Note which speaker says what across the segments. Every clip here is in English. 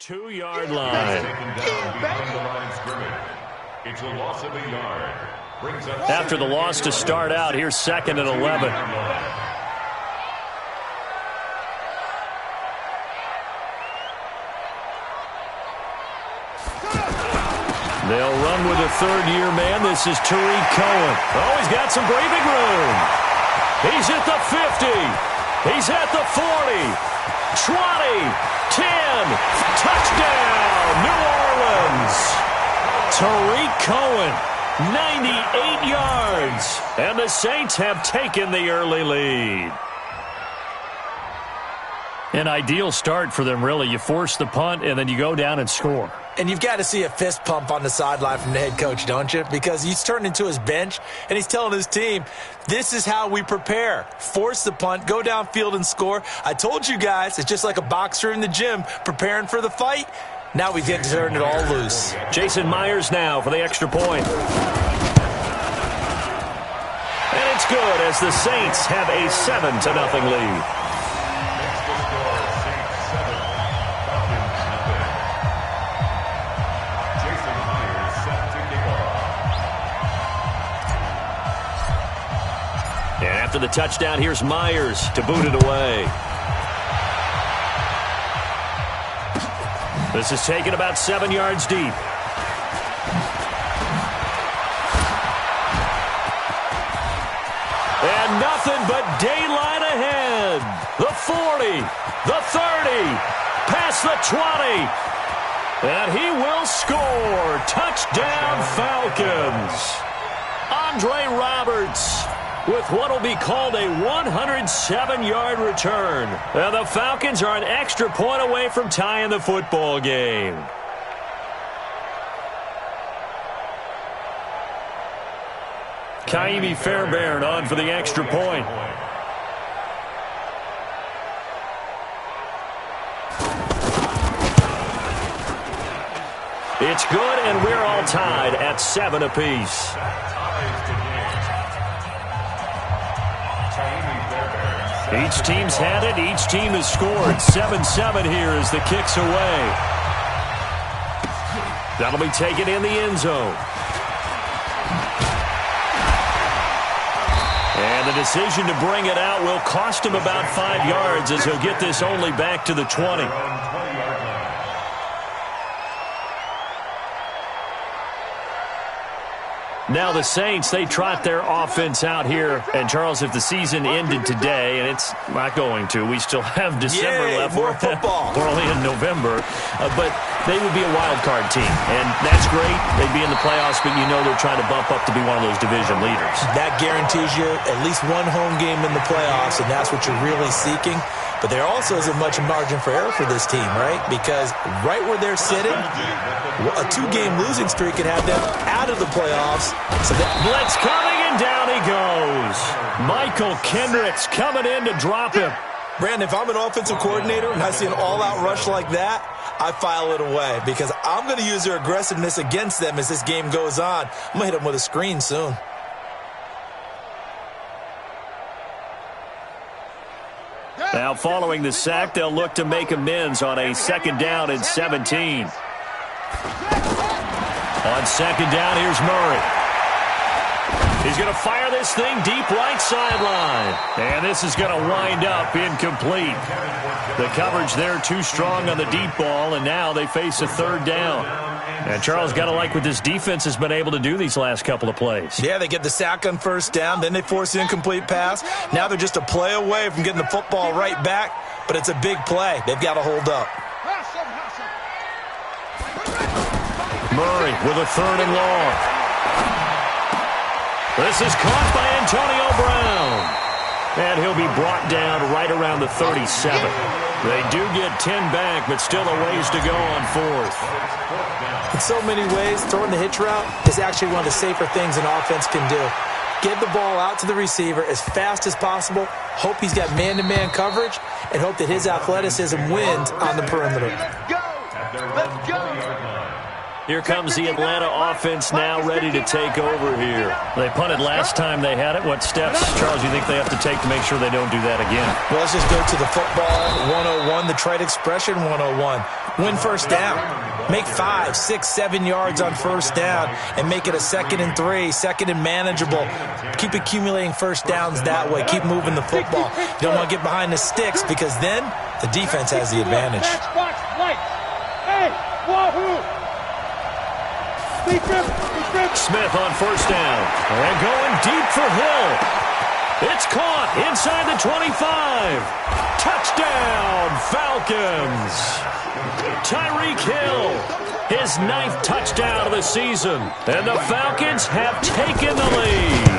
Speaker 1: 2-yard line.
Speaker 2: It's a loss of a yard.
Speaker 1: After the loss to start out, here's 2nd and 11. They'll run with a third-year man. This is Tariq Cohen. Oh, he's got some breathing room. He's at the 50. He's at the 40. 20. 10. Touchdown, New Orleans. Tariq Cohen, 98 yards. And the Saints have taken the early lead. An ideal start for them, really. You force the punt, and then you go down and score.
Speaker 3: And you've got to see a fist pump on the sideline from the head coach, don't you? Because he's turned into his bench, and he's telling his team, this is how we prepare. Force the punt, go downfield and score. I told you guys, it's just like a boxer in the gym preparing for the fight. Now we get to turn it all loose.
Speaker 1: Jason Myers now for the extra point. And it's good as the Saints have a 7-0 lead. And after the touchdown, here's Myers to boot it away. This is taken about 7 yards deep. And nothing but daylight ahead. The 40, the 30, past the 20. And he will score. Touchdown, Falcons. Andre Roberts with what will be called a 107-yard return. And the Falcons are an extra point away from tying the football game. Kaimi Fairbairn on for the extra point. It's good, and we're all tied at 7 apiece. Each team's had it. Each team has scored. 7-7 here as the kick's away. That'll be taken in the end zone. And the decision to bring it out will cost him about 5 yards as he'll get this only back to the 20. Now the Saints, they trot their offense out here. And, Charles, if the season ended today, and it's not going to, we still have December left.
Speaker 3: More football.
Speaker 1: We're only in November. But they would be a wild card team. And that's great. They'd be in the playoffs, but you know they're trying to bump up to be one of those division leaders. That
Speaker 3: guarantees you at least one home game in the playoffs, and that's what you're really seeking. But there also isn't much margin for error for this team, right? Because right where they're sitting, a 2-game losing streak could have them out of the playoffs. So
Speaker 1: blitz coming, and down he goes. Michael Kendricks coming in to drop him.
Speaker 3: Brandon, if I'm an offensive coordinator and I see an all-out rush like that, I file it away because I'm going to use their aggressiveness against them as this game goes on. I'm going to hit them with a screen soon.
Speaker 1: Now, following the sack, they'll look to make amends on a 2nd down and 17. On 2nd down, here's Murray. He's going to fire this thing deep right sideline. And this is going to wind up incomplete. The coverage there too strong on the deep ball, and now they face a 3rd down. And Charles, got to like what this defense has been able to do these last couple of plays.
Speaker 3: Yeah, they get the sack on 1st down, then they force the incomplete pass. Now they're just a play away from getting the football right back, but it's a big play. They've got to hold up.
Speaker 1: Murray with a 3rd and long. This is caught by Antonio Brown. And he'll be brought down right around the 37. They do get 10 back, but still a ways to go on 4th.
Speaker 3: In so many ways, throwing the hitch route is actually one of the safer things an offense can do. Get the ball out to the receiver as fast as possible, hope he's got man-to-man coverage, and hope that his athleticism wins on the perimeter.
Speaker 2: Let's go!
Speaker 1: Here comes the Atlanta offense now ready to take over here. They punted last time they had it. What steps, Charles, you think they have to take to make sure they don't do that again?
Speaker 3: Well, let's just go to the football 101, the trade expression 101. Win first down. Make 5, 6, 7 yards on first down and make it a 2nd and 3, 2nd and manageable. Keep accumulating first downs that way. Keep moving the football. You don't want to get behind the sticks because then the defense has the advantage.
Speaker 4: Hey, wahoo!
Speaker 1: Smith on first down. And going deep for Hill. It's caught inside the 25. Touchdown, Falcons. Tyreek Hill, his 9th touchdown of the season. And the Falcons have taken the lead.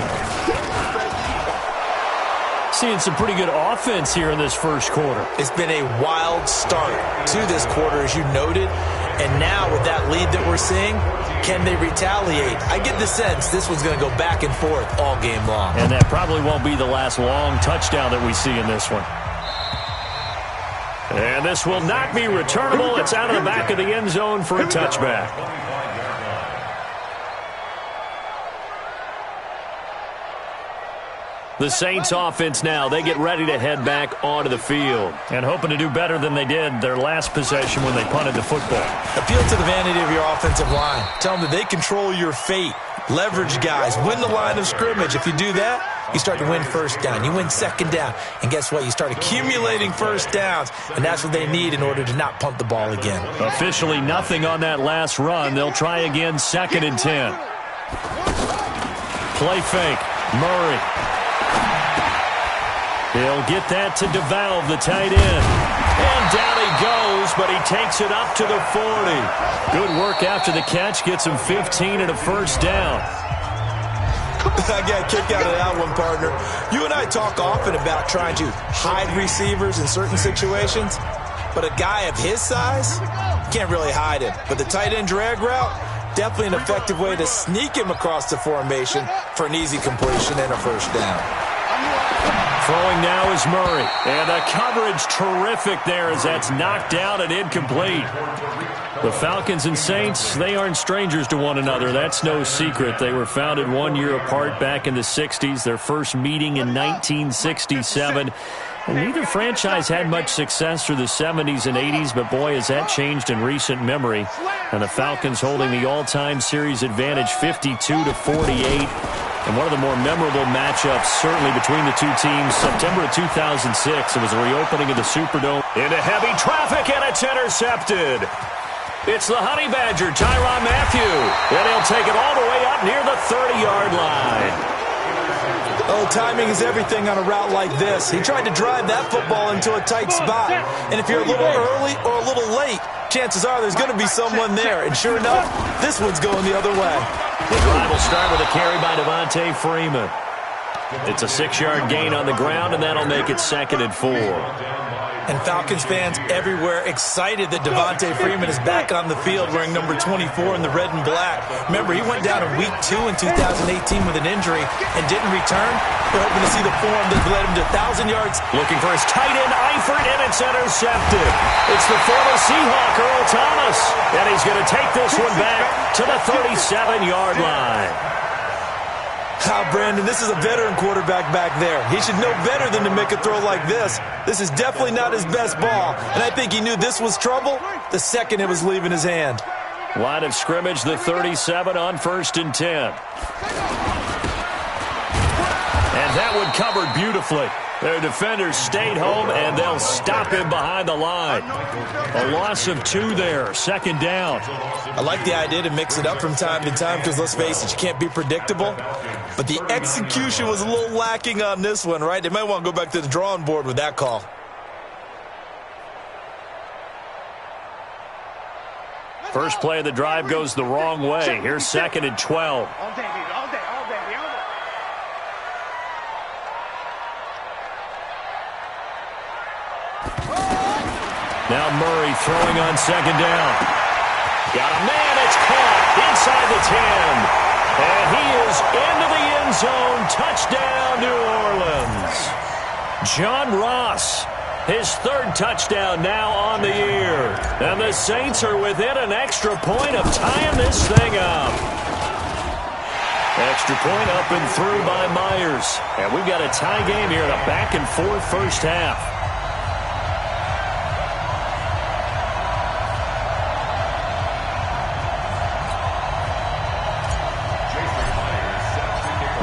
Speaker 1: Seeing some pretty good offense here in this first quarter.
Speaker 3: It's been a wild start to this quarter, as you noted. And now with that lead that we're seeing, can they retaliate? I get the sense this one's going to go back and forth all game long.
Speaker 1: And that probably won't be the last long touchdown that we see in this one. And this will not be returnable. It's out of the back of the end zone for a touchback. The Saints offense now, they get ready to head back onto the field. And hoping to do better than they did their last possession when they punted the football.
Speaker 3: Appeal to the vanity of your offensive line. Tell them that they control your fate. Leverage guys. Win the line of scrimmage. If you do that, you start to win first down. You win second down. And guess what? You start accumulating first downs. And that's what they need in order to not punt the ball again.
Speaker 1: Officially nothing on that last run. They'll try again 2nd and 10. Play fake. Murray. He'll get that to DeValve, the tight end. And down he goes, but he takes it up to the 40. Good work after the catch. Gets him 15 and a first down.
Speaker 3: I got a kick out of that one, partner. You and I talk often about trying to hide receivers in certain situations. But a guy of his size, can't really hide him. But the tight end drag route, definitely an effective way to sneak him across the formation for an easy completion and a first down.
Speaker 1: Throwing now is Murray. And the coverage terrific there as that's knocked down and incomplete. The Falcons and Saints, they aren't strangers to one another. That's no secret. They were founded 1 year apart back in the 60s. Their first meeting in 1967. And neither franchise had much success through the 70s and 80s, but boy, has that changed in recent memory. And the Falcons holding the all-time series advantage 52-48. And one of the more memorable matchups, certainly between the two teams, September of 2006. It was a reopening of the Superdome. Into heavy traffic, and it's intercepted. It's the Honey Badger, Tyrann Mathieu. And he'll take it all the way up near the 30-yard line.
Speaker 3: Oh, timing is everything on a route like this. He tried to drive that football into a tight spot. And if you're a little early or a little late, chances are there's going to be someone there. And sure enough, this one's going the other way.
Speaker 1: The drive will start with a carry by Devontae Freeman. It's a 6-yard gain on the ground, and that'll make it 2nd and 4.
Speaker 3: And Falcons fans everywhere excited that Devontae Freeman is back on the field wearing number 24 in the red and black. Remember, he went down in week 2 in 2018 with an injury and didn't return. We're hoping to see the form that led him to 1,000 yards.
Speaker 1: Looking for his tight end, Eifert, and it's intercepted. It's the former Seahawk, Earl Thomas. And he's going to take this one back to the 37-yard line.
Speaker 3: Brandon, this is a veteran quarterback back there. He should know better than to make a throw like this. This is definitely not his best ball, and I think he knew this was trouble the second it was leaving his hand.
Speaker 1: Line of scrimmage, the 37 on 1st and 10. And that one covered beautifully. Their defenders stayed home, and they'll stop him behind the line. A loss of 2 there, 2nd down.
Speaker 3: I like the idea to mix it up from time to time because, let's face it, you can't be predictable. But the execution was a little lacking on this one, right? They might want to go back to the drawing board with that call.
Speaker 1: First play of the drive goes the wrong way. Here's 2nd and 12. Now Murray throwing on 2nd down. Got a man, it's caught inside the 10. And he is into the end zone. Touchdown, New Orleans. John Ross, his 3rd touchdown now on the year. And the Saints are within an extra point of tying this thing up. Extra point up and through by Myers. And we've got a tie game here in a back-and-forth first half.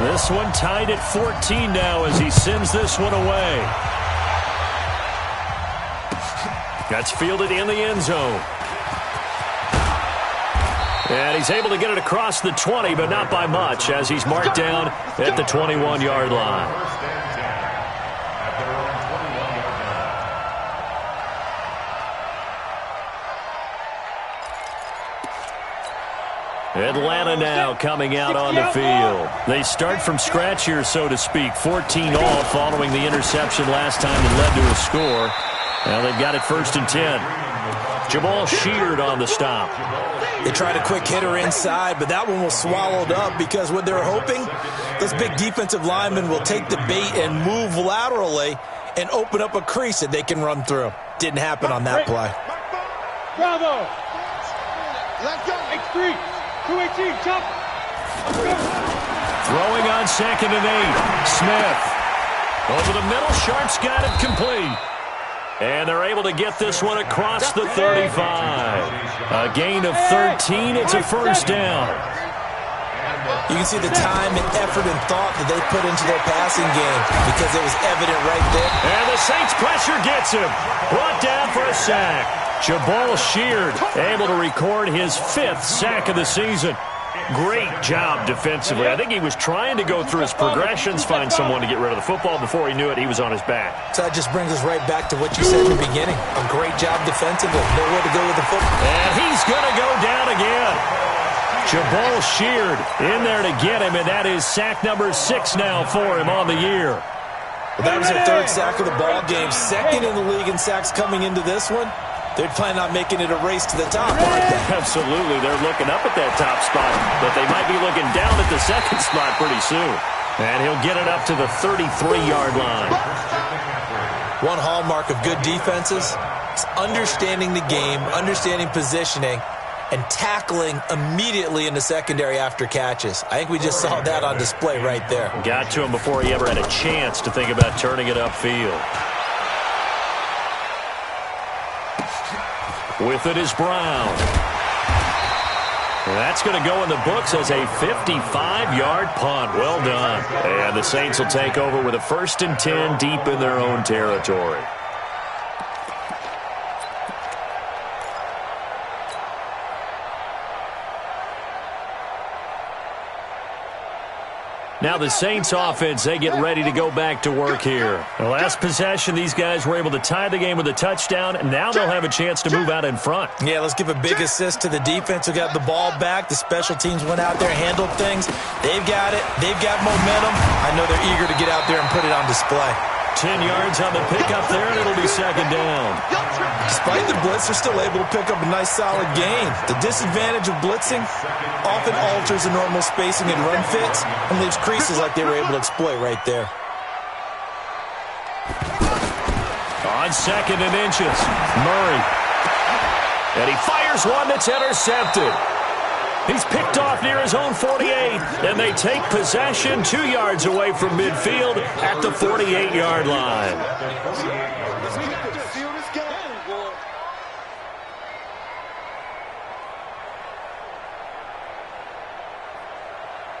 Speaker 1: This one tied at 14 now as he sends this one away. That's fielded in the end zone. And he's able to get it across the 20, but not by much, as he's marked down at the 21-yard line. Atlanta now coming out on the field. They start from scratch here, so to speak. 14 all following the interception last time that led to a score. Now they've got it 1st and 10. Jamal Sheard on the stop.
Speaker 3: They tried a quick hitter inside, but that one was swallowed up because what they're hoping, those big defensive linemen will take the bait and move laterally and open up a crease that they can run through. Didn't happen on that play.
Speaker 4: Bravo. Let's go. X3. 218. Jump.
Speaker 1: Throwing on 2nd and 8. Smith. Over the middle. Sharp's got it complete. And they're able to get this one across the 35. A gain of 13. It's a first down.
Speaker 3: You can see the time and effort and thought that they put into their passing game because it was evident right there.
Speaker 1: And the Saints pressure gets him. Brought down for a sack. Jamal Sheard able to record his 5th sack of the season. Great job defensively. I think he was trying to go through his progressions, find someone to get rid of the football. Before he knew it, he was on his back.
Speaker 3: So that just brings us right back to what you said in the beginning. A great job defensively. Nowhere to go with the football.
Speaker 1: And he's going to go down again. Jamal Sheard in there to get him, and that is sack number 6 now for him on the year.
Speaker 3: Well, that was their 3rd sack of the ball game. 2nd in the league in sacks coming into this one. They're planning on making it a race to the top, aren't they?
Speaker 1: Absolutely. They're looking up at that top spot, but they might be looking down at the 2nd spot pretty soon. And he'll get it up to the 33-yard line.
Speaker 3: One hallmark of good defenses is understanding the game, understanding positioning, and tackling immediately in the secondary after catches. I think we just saw that on display right there.
Speaker 1: Got to him before he ever had a chance to think about turning it upfield. With it is Brown. That's going to go in the books as a 55-yard punt. Well done. And the Saints will take over with a 1st and 10 deep in their own territory. Now the Saints offense, they get ready to go back to work here. The last possession, these guys were able to tie the game with a touchdown, and now they'll have a chance to move out in front.
Speaker 3: Yeah, let's give a big assist to the defense who got the ball back. The special teams went out there, handled things. They've got it. They've got momentum. I know they're eager to get out there and put it on display.
Speaker 1: 10 yards on the pickup there, and it'll be 2nd down.
Speaker 3: Despite the blitz, they're still able to pick up a nice, solid gain. The disadvantage of blitzing often alters the normal spacing and run fits and leaves creases like they were able to exploit right there.
Speaker 1: On 2nd and inches, Murray. And he fires one that's intercepted. He's picked off near his own 48, and they take possession 2 yards away from midfield at the 48-yard line.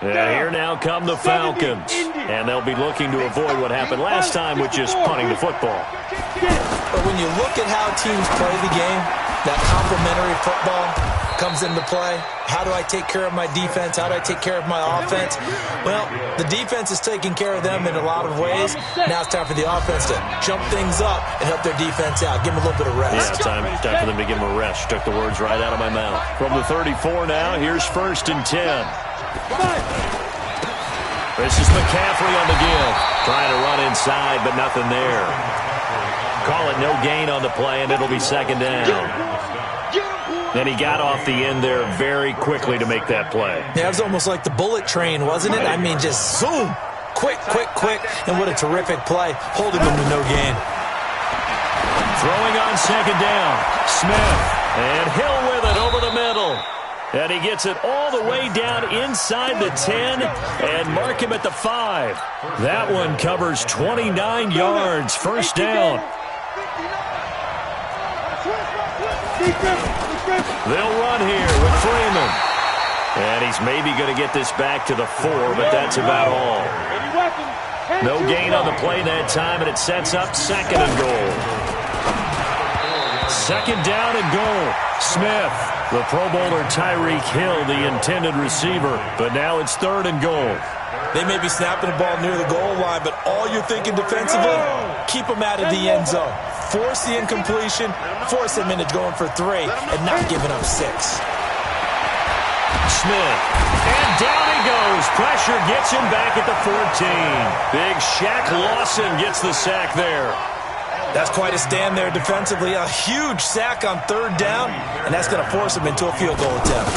Speaker 1: And here now come the Falcons, and they'll be looking to avoid what happened last time with just punting the football.
Speaker 3: But when you look at how teams play the game, that complementary football comes into play. How do I take care of my defense? How do I take care of my offense? Well, the defense is taking care of them in a lot of ways. Now it's time for the offense to jump things up and help their defense out. Give them a little bit of rest.
Speaker 1: Yeah, time for them to give them a rest. Took the words right out of my mouth. From the 34 now, here's 1st and 10. This is McCaffrey on the give. Trying to run inside, but nothing there. Call it no gain on the play, and it'll be 2nd down. And he got off the end there very quickly to make that play.
Speaker 3: Yeah, it was almost like the bullet train, wasn't it? I mean, just zoom. Quick. And what a terrific play, holding them to no gain.
Speaker 1: Throwing on 2nd down. Smith. And Hill with it over the middle. And he gets it all the way down inside the 10 and mark him at the 5. That one covers 29 yards. First down. They'll run here with Freeman. And he's maybe going to get this back to the 4, but that's about all. No gain on the play that time, and it sets up second and goal. Second down and goal. Smith, the Pro Bowler Tyreek Hill, the intended receiver. But now it's third and goal.
Speaker 3: They may be snapping the ball near the goal line, but all you're thinking defensively, keep them out of the end zone. Force the incompletion, force them into going for 3, and not giving up 6.
Speaker 1: Smith, and down he goes. Pressure gets him back at the 14. Big Shaq Lawson gets the sack there.
Speaker 3: That's quite a stand there defensively. A huge sack on third down, and that's going to force him into a field goal attempt.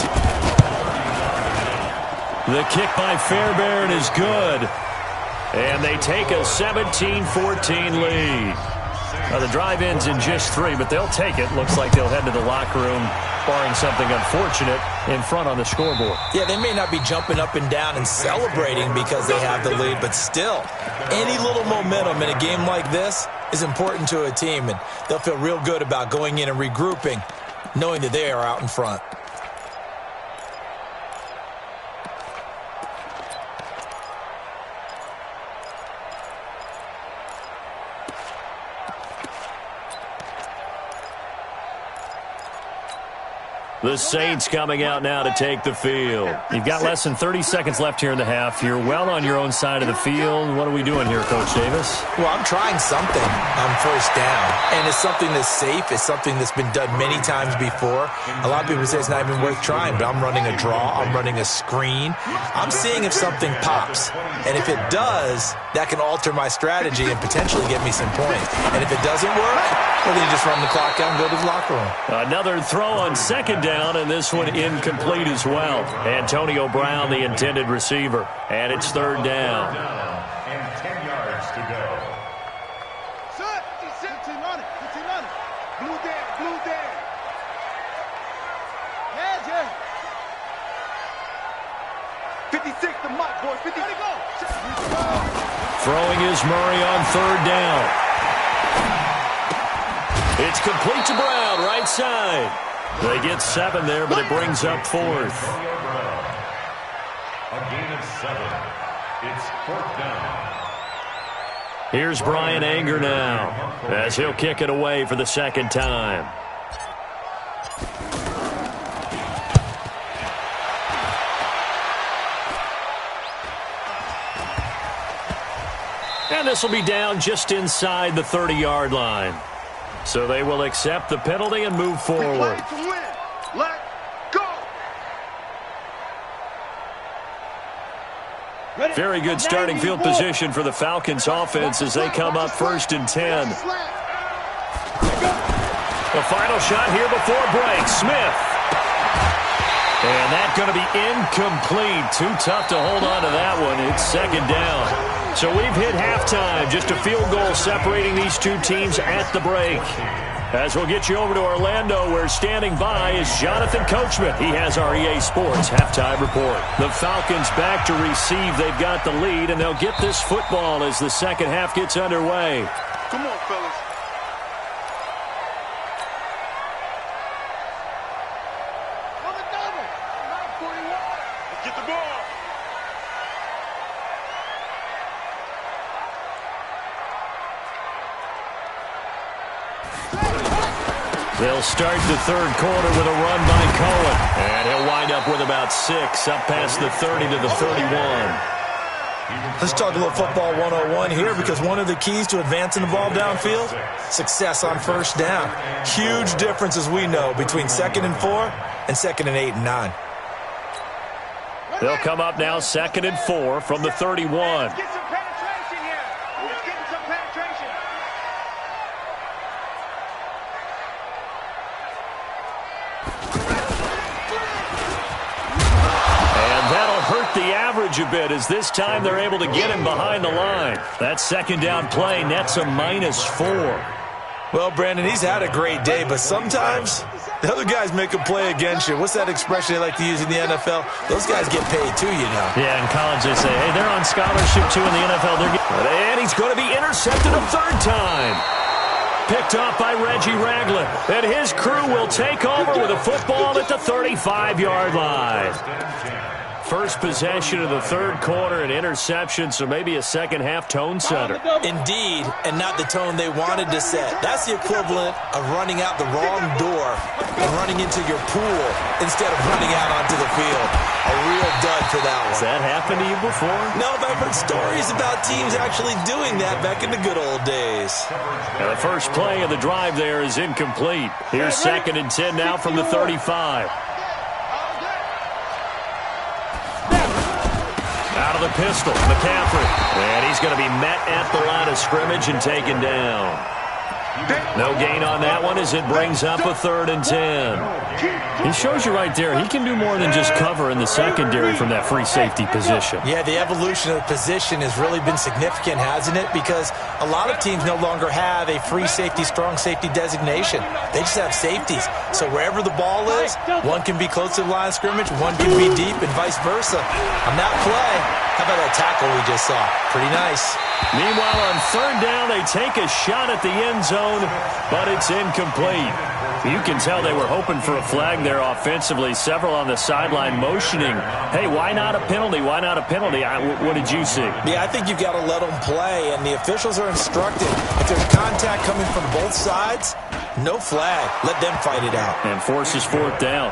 Speaker 1: The kick by Fairbairn is good. And they take a 17-14 lead. Now the drive ends in just 3, but they'll take it. Looks like they'll head to the locker room, barring something unfortunate, in front on the scoreboard.
Speaker 3: Yeah, they may not be jumping up and down and celebrating because they have the lead, but still, any little momentum in a game like this is important to a team, and they'll feel real good about going in and regrouping, knowing that they are out in front.
Speaker 1: The Saints coming out now to take the field. You've got less than 30 seconds left here in the half. You're well on your own side of the field. What are we doing here, Coach Davis?
Speaker 3: Well, I'm trying something on first down, and it's something that's safe. It's something that's been done many times before. A lot of people say it's not even worth trying, but I'm running a draw. I'm running a screen. I'm seeing if something pops, and if it does, that can alter my strategy and potentially get me some points. And if it doesn't work, well, then you just run the clock out and go to the locker room.
Speaker 1: Another throw on second down, and this one incomplete as well. Antonio Brown, the intended receiver, and it's third down.
Speaker 2: And 10 yards to go.
Speaker 4: Set, 15 on it. Blue there. Yeah. 56, the mark, boys. 50, let it go.
Speaker 1: Throwing is Murray on third down. It's complete to Brown, right side. They get 7 there, but it brings up fourth.
Speaker 2: A gain of 7. It's fourth down.
Speaker 1: Here's Brian Anger now, as he'll kick it away for the second time. And this will be down just inside the 30-yard line. So they will accept the penalty and move forward.
Speaker 4: Let go.
Speaker 1: Very good starting field position for the Falcons offense as they come up first and 10. The final shot here before break. Smith. And that's going to be incomplete. Too tough to hold on to that one. It's second down. So we've hit halftime. Just a field goal separating these two teams at the break. As we'll get you over to Orlando, where standing by is Jonathan Coachman. He has our EA Sports halftime report. The Falcons back to receive. They've got the lead, and they'll get this football as the second half gets underway.
Speaker 4: Come on, fellas. On the double. 941. Let's get the ball.
Speaker 1: They'll start the third quarter with a run by Cohen. And he'll wind up with about 6, up past the 30 to the 31.
Speaker 3: Let's talk a little football 101 here, because one of the keys to advancing the ball downfield, success on first down. Huge difference, as we know, between 2nd and 4 and 2nd and 8 and 9.
Speaker 1: They'll come up now 2nd and 4 from the 31.
Speaker 4: Get some penetration here. Let's get some penetration.
Speaker 1: The average a bit, as this time they're able to get him behind the line. That second down play nets a -4.
Speaker 3: Well, Brandon, he's had a great day, but sometimes the other guys make a play against you. What's that expression they like to use in the NFL? Those guys get paid too, you know.
Speaker 1: Yeah, in college they say, hey, they're on scholarship too. In the NFL, and he's going to be intercepted a third time. Picked off by Reggie Ragland. And his crew will take over with a football at the 35-yard line. First possession of the third quarter, an interception, so maybe a second-half tone setter.
Speaker 3: Indeed, and not the tone they wanted to set. That's the equivalent of running out the wrong door and running into your pool instead of running out onto the field. A real dud for that one.
Speaker 1: Has that happened to you before?
Speaker 3: No, but I've heard stories about teams actually doing that back in the good old days.
Speaker 1: Now the first play of the drive there is incomplete. Here's 2nd and 10 now from the 35. Out of the pistol, McCaffrey. And he's going to be met at the line of scrimmage and taken down. No gain on that one as it brings up a 3rd and 10. He shows you right there, he can do more than just cover in the secondary from that free safety position.
Speaker 3: Yeah, the evolution of the position has really been significant, hasn't it? Because a lot of teams no longer have a free safety, strong safety designation. They just have safeties. So wherever the ball is, one can be close to the line of scrimmage, one can be deep, and vice versa. On that play, how about that tackle we just saw? Pretty nice.
Speaker 1: Meanwhile, on 3rd down, they take a shot at the end zone, but it's incomplete. You can tell they were hoping for a flag there offensively. Several on the sideline motioning, hey, why not a penalty? Why not a penalty? What did you see?
Speaker 3: Yeah, I think you've got to let them play, and the officials are instructed. If there's contact coming from both sides, no flag. Let them fight it out.
Speaker 1: And forces 4th down.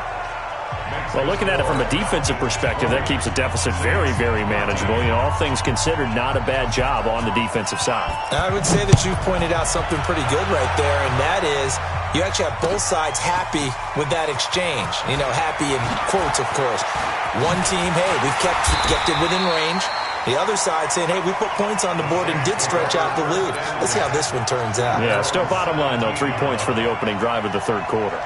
Speaker 1: Well, looking at it from a defensive perspective, that keeps the deficit very, very manageable. You know, all things considered, not a bad job on the defensive side.
Speaker 3: I would say that you've pointed out something pretty good right there, and that is you actually have both sides happy with that exchange. You know, happy in quotes, of course. One team, hey, we've kept it within range. The other side saying, hey, we put points on the board and did stretch out the lead. Let's see how this one turns out.
Speaker 1: Yeah, still bottom line, though, 3 points for the opening drive of the third quarter.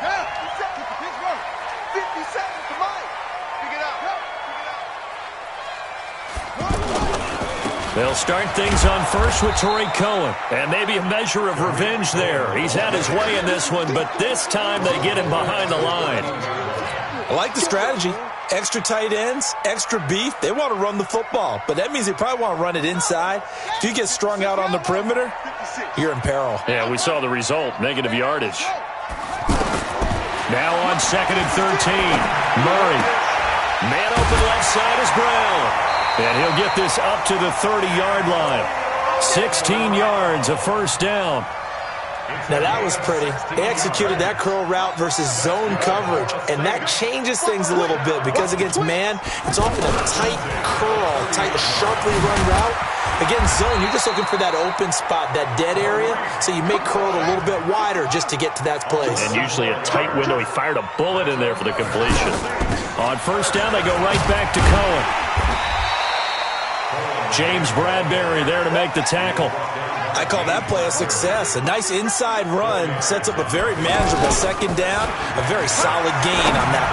Speaker 1: They'll start things on first with Tariq Cohen. And maybe a measure of revenge there. He's had his way in this one, but this time they get him behind the line.
Speaker 3: I like the strategy. Extra tight ends, extra beef. They want to run the football, but that means they probably want to run it inside. If you get strung out on the perimeter, you're in peril.
Speaker 1: Yeah, we saw the result, negative yardage. Now on 2nd and 13, Murray. Man open left side is Brown. And he'll get this up to the 30-yard line. 16 yards, a first down.
Speaker 3: Now that was pretty. They executed that curl route versus zone coverage, and that changes things a little bit because against man, it's often a tight curl, tight, sharply run route. Against zone, you're just looking for that open spot, that dead area, so you may curl it a little bit wider just to get to that place.
Speaker 1: And usually a tight window. He fired a bullet in there for the completion. On first down, they go right back to Cohen. James Bradbury there to make the tackle.
Speaker 3: I call that play a success. A nice inside run sets up a very manageable 2nd down. A very solid gain on that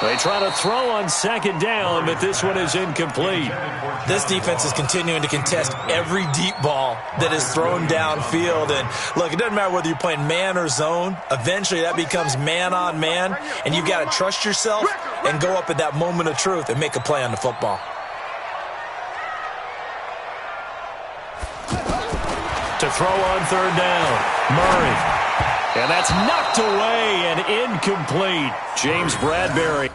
Speaker 3: play.
Speaker 1: They try to throw on 2nd down, but this one is incomplete.
Speaker 3: This defense is continuing to contest every deep ball that is thrown downfield. And look, it doesn't matter whether you're playing man or zone. Eventually that becomes man on man, and you've got to trust yourself and go up at that moment of truth and make a play on the football.
Speaker 1: To throw on 3rd down, Murray. And that's knocked away and incomplete. James Bradbury.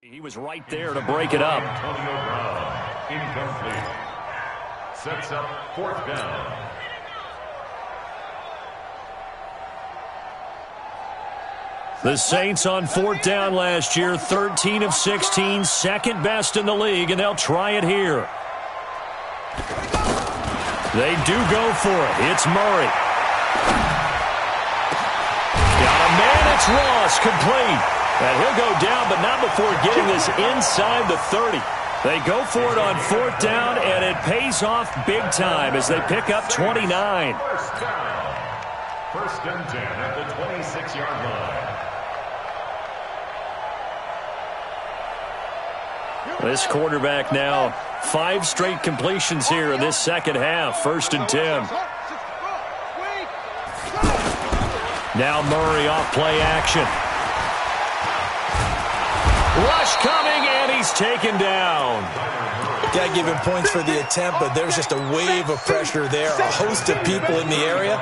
Speaker 1: He was right there to break it up.
Speaker 2: Antonio Brown, incomplete. Sets up 4th down.
Speaker 1: The Saints on 4th down last year, 13 of 16, second best in the league, and they'll try it here. They do go for it. It's Murray. Got a man, it's Ross, complete. And he'll go down, but not before getting this inside the 30. They go for it on 4th down, and it pays off big time as they pick up 29.
Speaker 2: First down. 1st and 10 at the 26-yard line.
Speaker 1: This quarterback now 5 straight completions here in this second half. 1st and 10. Now Murray off play action. Rush coming, and he's taken down.
Speaker 3: Got to give him points for the attempt, but there's just a wave of pressure there. A host of people in the area.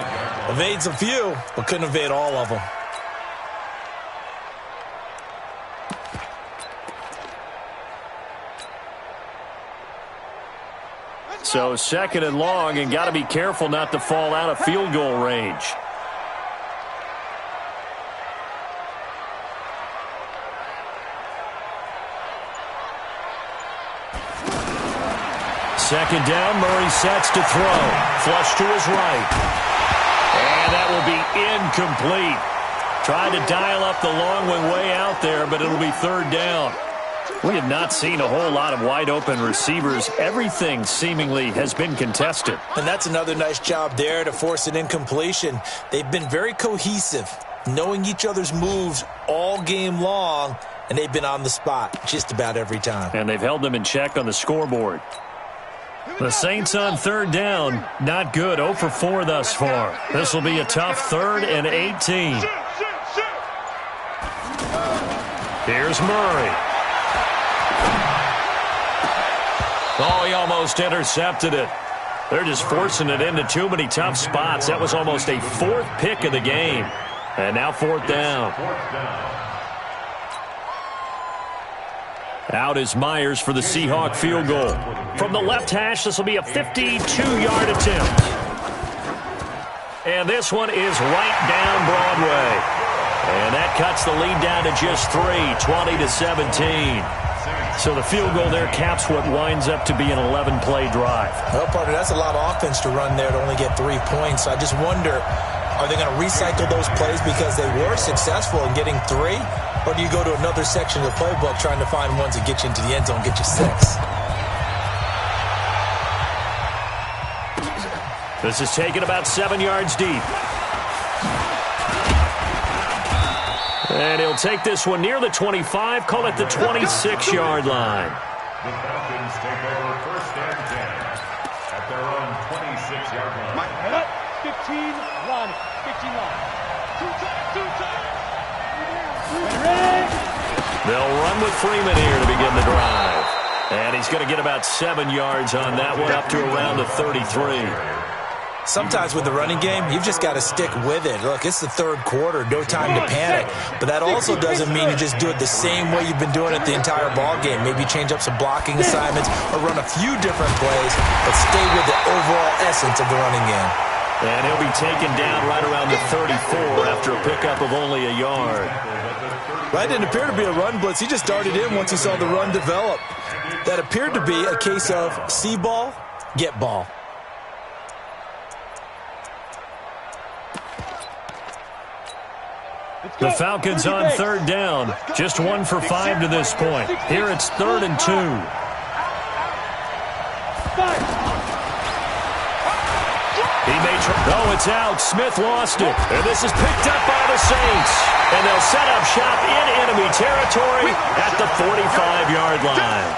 Speaker 3: Evades a few, but couldn't evade all of them.
Speaker 1: So 2nd and long, and got to be careful not to fall out of field goal range. Second down, Murray sets to throw. Flush to his right. And that will be incomplete. Tried to dial up the long one way out there, but it'll be 3rd down. We have not seen a whole lot of wide-open receivers. Everything seemingly has been contested.
Speaker 3: And that's another nice job there to force an incompletion. They've been very cohesive, knowing each other's moves all game long, and they've been on the spot just about every time.
Speaker 1: And they've held them in check on the scoreboard. The Saints on 3rd down, not good. 0 for 4 thus far. This will be a tough 3rd and 18. Here's Murray. Oh, he almost intercepted it. They're just forcing it into too many tough spots. That was almost a 4th pick of the game. And now 4th down. Out is Myers for the Seahawk field goal. From the left hash, this will be a 52-yard attempt. And this one is right down Broadway. And that cuts the lead down to just 3, 20-17. So the field goal there caps what winds up to be an 11-play drive.
Speaker 3: Well, partner, that's a lot of offense to run there to only get 3 points. So I just wonder, are they going to recycle those plays because they were successful in getting 3? Or do you go to another section of the playbook trying to find ones that get you into the end zone, get you 6?
Speaker 1: This is taken about 7 yards deep. And he'll take this one near the 25, call it the 26-yard line.
Speaker 2: The Falcons take over 1st and 10 at their own 26-yard line.
Speaker 4: Penut, 15, run, 15 line.
Speaker 1: They'll run with Freeman here to begin the drive. And he's going to get about 7 yards on that one, up to around the 33.
Speaker 3: Sometimes with the running game, you've just got to stick with it. Look, it's the 3rd quarter, no time to panic. But that also doesn't mean you just do it the same way you've been doing it the entire ball game. Maybe change up some blocking assignments or run a few different plays, but stay with the overall essence of the running game.
Speaker 1: And he'll be taken down right around the 34 after a pickup of only a yard.
Speaker 3: That didn't appear to be a run blitz. He just darted in once he saw the run develop. That appeared to be a case of see ball, get ball.
Speaker 1: The Falcons on 3rd down. Just 1 for 5 to this point. Here it's 3rd and 2. He may try. Oh, it's out. Smith lost it. And this is picked up by the Saints. And they'll set up shop in enemy territory at the 45-yard line.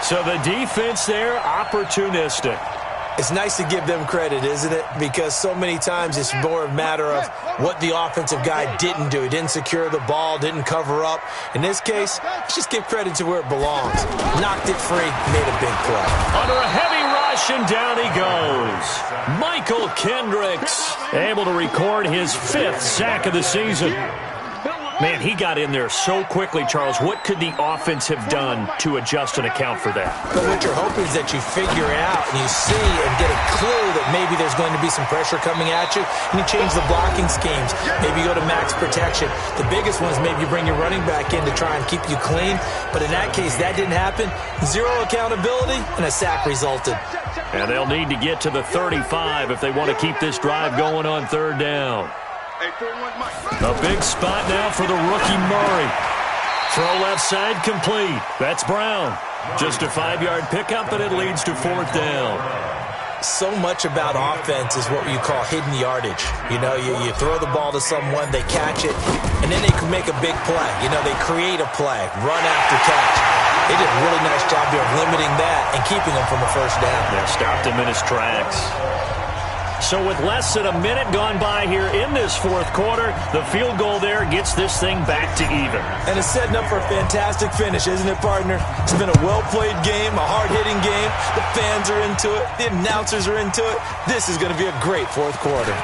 Speaker 1: So the defense there, opportunistic.
Speaker 3: It's nice to give them credit, isn't it? Because so many times it's more a matter of what the offensive guy didn't do. He didn't secure the ball, didn't cover up. In this case, let's just give credit to where it belongs. Knocked it free, made a big play.
Speaker 1: Under a heavy rush, and down he goes. Michael Kendricks able to record his 5th sack of the season. Man, he got in there so quickly, Charles. What could the offense have done to adjust and account for that?
Speaker 3: But what you're hoping is that you figure out and you see and get a clue that maybe there's going to be some pressure coming at you, and you change the blocking schemes. Maybe you go to max protection. The biggest one is maybe you bring your running back in to try and keep you clean. But in that case, that didn't happen. Zero accountability, and a sack resulted.
Speaker 1: And they'll need to get to the 35 if they want to keep this drive going on third down. A big spot now for the rookie Murray. Throw left side complete. That's Brown. Just a 5-yard pickup, and it leads to fourth down.
Speaker 3: So much about offense is what you call hidden yardage. You know, you throw the ball to someone, they catch it, and then they can make a big play. You know, they create a play, run after catch. They did a really nice job there of limiting that and keeping him from a first down.
Speaker 1: They stopped him in his tracks. So with less than a minute gone by here in this fourth quarter, the field goal there gets this thing back to even.
Speaker 3: And it's setting up for a fantastic finish, isn't it, partner? It's been a well-played game, a hard-hitting game. The fans are into it. The announcers are into it. This is going to be a great fourth quarter.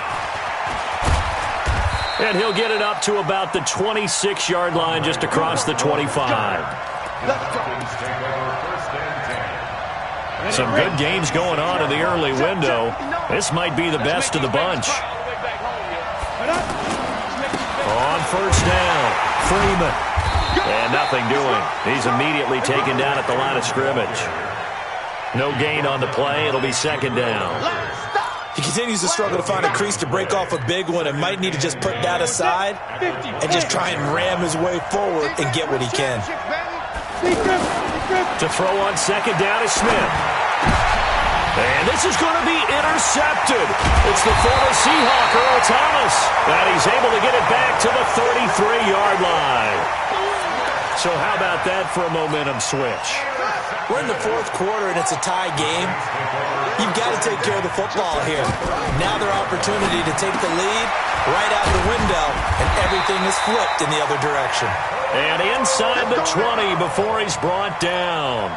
Speaker 1: And he'll get it up to about the 26-yard line just across the 25. Some good games going on in the early window. This might be the best of the bunch. On first down, Freeman. And nothing doing. He's immediately taken down at the line of scrimmage. No gain on the play. It'll be second down.
Speaker 3: He continues to struggle to find a crease to break off a big one and might need to just put that aside and just try and ram his way forward and get what he can.
Speaker 1: To throw on second down is Smith. And this is going to be intercepted. It's the former Seahawk, Earl Thomas. And he's able to get it back to the 33-yard line. So how about that for a momentum switch?
Speaker 3: We're in the fourth quarter, and it's a tie game. You've got to take care of the football here. Now their opportunity to take the lead right out the window, and everything is flipped in the other direction.
Speaker 1: And inside the 20 before he's brought down.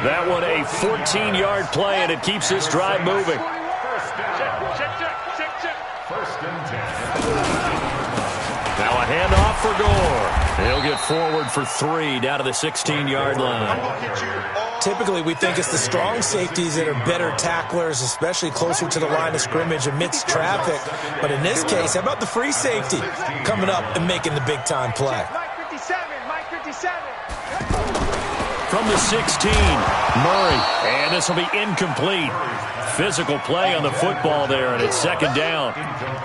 Speaker 1: That one a 14-yard play, and it keeps this drive moving. Now a handoff for Gore. He'll get forward for 3 down to the 16-yard line.
Speaker 3: Typically, we think it's the strong safeties that are better tacklers, especially closer to the line of scrimmage amidst traffic. But in this case, how about the free safety coming up and making the big-time play?
Speaker 1: From the 16, Murray. And this will be incomplete. Physical play on the football there, and it's second down.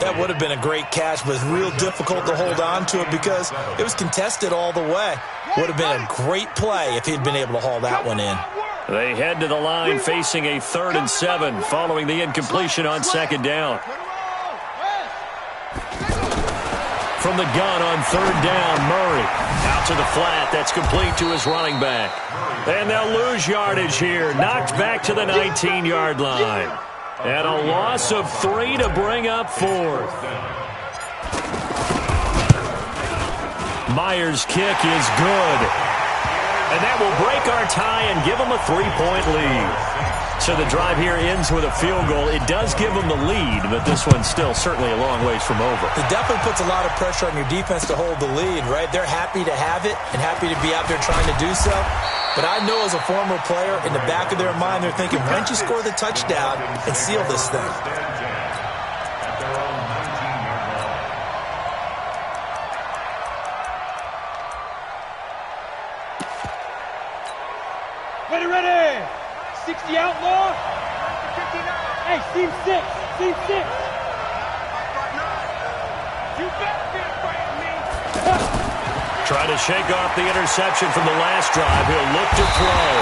Speaker 3: That would have been a great catch, but it's real difficult to hold on to it because it was contested all the way. Would have been a great play if he'd been able to haul that one in.
Speaker 1: They head to the line facing a 3rd and 7 following the incompletion on second down. From the gun on 3rd down, Murray. Out to the flat. That's complete to his running back. And they'll lose yardage here. Knocked back to the 19-yard line. And a loss of 3 to bring up 4th. Myers' kick is good. And that will break our tie and give them a 3-point lead. So the drive here ends with a field goal. It does give them the lead, but this one's still certainly a long ways from over.
Speaker 3: It definitely puts a lot of pressure on your defense to hold the lead, right? They're happy to have it and happy to be out there trying to do so. But I know as a former player, in the back of their mind, they're thinking, why don't you score the touchdown and seal this thing?
Speaker 4: Ready! 60 outlaw. Hey, team 6. Team 6. You better be afraid of me.
Speaker 1: Try to shake off the interception from the last drive. He'll look to throw.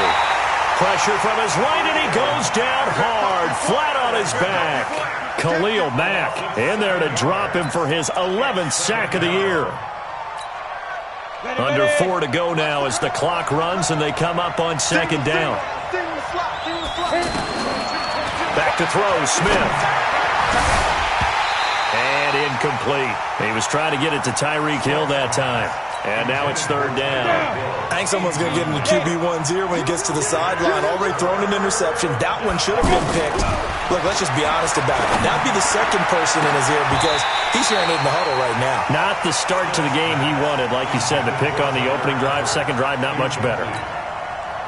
Speaker 1: Pressure from his right, and he goes down hard, flat on his back. Khalil Mack in there to drop him for his 11th sack of the year. Under 4 to go now as the clock runs and they come up on second down. Back to throw, Smith. And incomplete. He was trying to get it to Tyreek Hill that time. And now it's third down.
Speaker 3: Hank's almost going to get into QB1's ear when he gets to the sideline. Already thrown an interception. That one should have been picked. Look, let's just be honest about it. That'd be the second person in his ear because he's hearing it in the huddle right now.
Speaker 1: Not the start to the game he wanted. Like you said, the pick on the opening drive, second drive, not much better.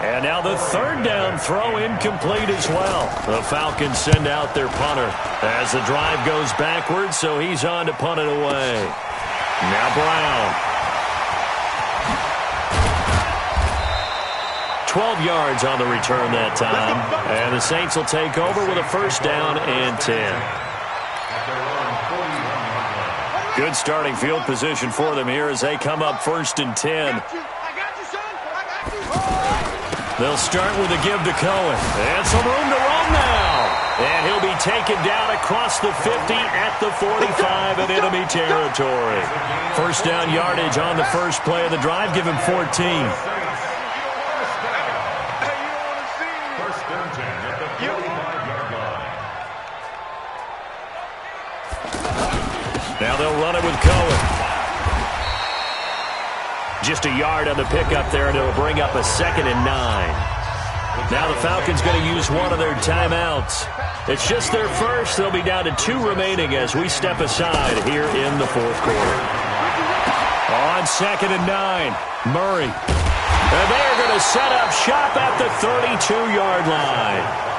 Speaker 1: And now the third down throw incomplete as well. The Falcons send out their punter as the drive goes backwards, so he's on to punt it away. Now Brown. 12 yards on the return that time. And the Saints will take over with a first down and 10. Good starting field position for them here as they come up first and 10. They'll start with a give to Cohen. And some room to run now. And he'll be taken down across the 50 at the 45 in enemy territory. First down yardage on the first play of the drive. Give him 14. Now they'll run it with Cohen. Just a yard on the pickup there, and it'll bring up a 2nd and 9. Now the Falcons going to use one of their timeouts. It's just their first. They'll be down to 2 remaining as we step aside here in the fourth quarter. On 2nd and 9, Murray. And they're going to set up shop at the 32-yard line.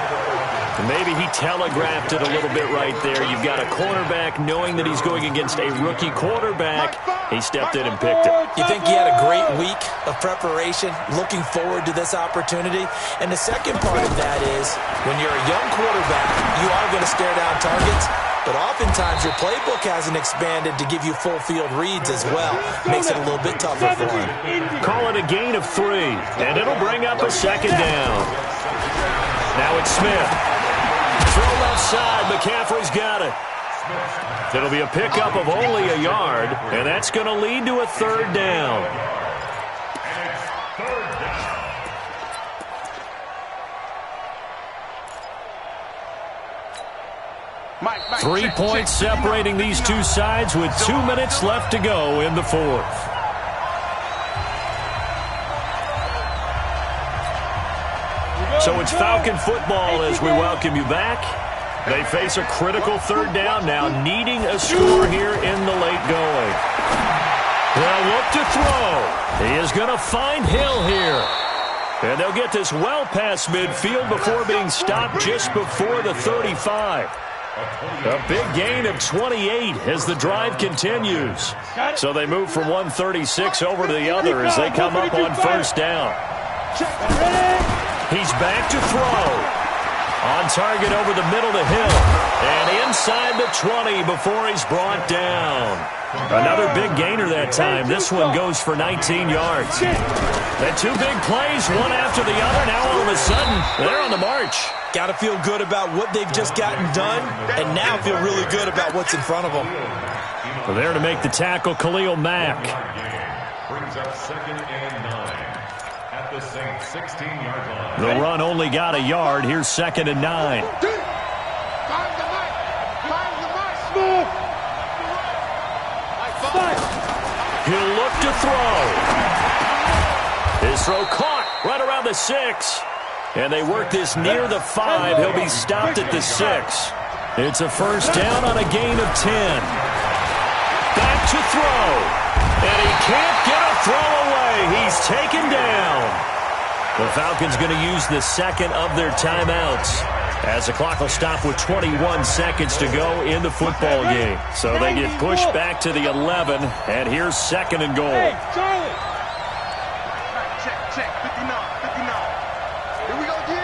Speaker 1: Maybe he telegraphed it a little bit right there. You've got a cornerback knowing that he's going against a rookie quarterback. He stepped in and picked it.
Speaker 3: You think he had a great week of preparation, looking forward to this opportunity? And the second part of that is, when you're a young quarterback, you are going to stare down targets, but oftentimes your playbook hasn't expanded to give you full field reads as well. Makes it a little bit tougher for him.
Speaker 1: Call it a gain of 3, and it'll bring up a 2nd down. Now it's Smith. Throw left side. McCaffrey's got it. It'll be a pickup of only a yard, and that's going to lead to a 3rd down. 3 points separating these two sides with 2 minutes left to go in the fourth. So it's Falcon football as we welcome you back. They face a critical 3rd down now, needing a score here in the late going. They'll look to throw. He is going to find Hill here. And they'll get this well past midfield before being stopped just before the 35. A big gain of 28 as the drive continues. So they move from 136 over to the other as they come up on first down. He's back to throw. On target over the middle to Hill. And inside the 20 before he's brought down. Another big gainer that time. This one goes for 19 yards. The 2 big plays, one after the other. Now all of a sudden, they're on the march.
Speaker 3: Got to feel good about what they've just gotten done, and now feel really good about what's in front of them.
Speaker 1: We're there to make the tackle, Khalil Mack.
Speaker 2: Brings up 2nd and 9 at the Saints 16-yard line.
Speaker 1: The run only got a yard. Here's 2nd and 9. He'll look to throw. His throw caught right around the 6. And they work this near the 5. He'll be stopped at the 6. It's a first down on a gain of 10. Back to throw. And he can't get a throw away. He's taken down. The Falcons going to use the 2nd of their timeouts as the clock will stop with 21 seconds to go in the football game. So they get pushed back to the 11, and here's 2nd and goal.
Speaker 4: Hey, Charlie. Check, 59. Here we go, G.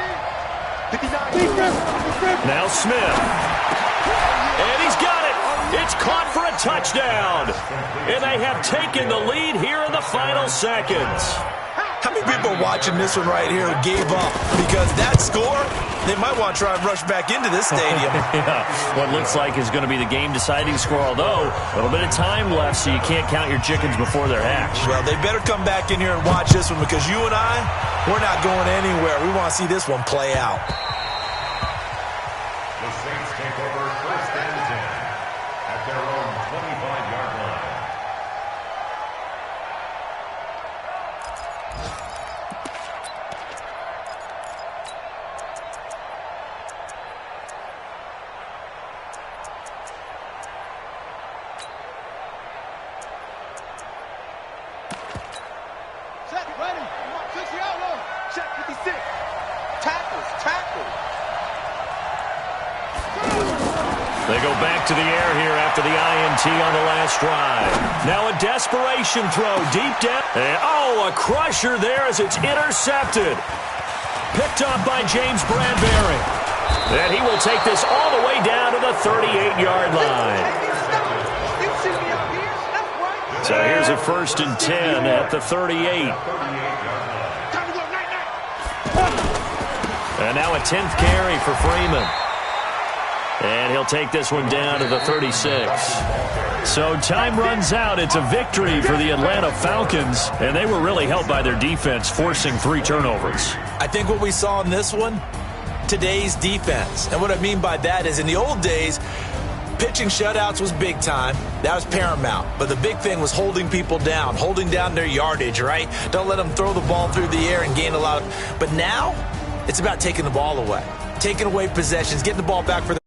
Speaker 4: 59.
Speaker 1: Now Smith. And he's got it. It's caught for a touchdown. And they have taken the lead here in the final seconds.
Speaker 3: How many people are watching this one right here who gave up? Because that score, they might want to try and rush back into this stadium.
Speaker 1: Yeah, what looks like is going to be the game-deciding score, although a little bit of time left, so you can't count your chickens before they're hatched.
Speaker 3: Well, they better come back in here and watch this one because you and I, we're not going anywhere. We want to see this one play out.
Speaker 2: The Saints take over 1st and 10 at their own 25-yard line.
Speaker 4: tackle.
Speaker 1: They go back to the air here after the INT on the last drive. Now a desperation throw deep down. Oh, a crusher there as it's intercepted. Picked up by James Bradbury. And he will take this all the way down to the 38-yard line. So here's a 1st and 10 at the 38. And now a 10th carry for Freeman. And he'll take this one down to the 36. So time runs out. It's a victory for the Atlanta Falcons, and they were really helped by their defense, forcing 3 turnovers.
Speaker 3: I think what we saw in this one, today's defense. And what I mean by that is in the old days, pitching shutouts was big time. That was paramount. But the big thing was holding people down, holding down their yardage, right? Don't let them throw the ball through the air and gain a lot of... But now, it's about taking the ball away, taking away possessions, getting the ball back for their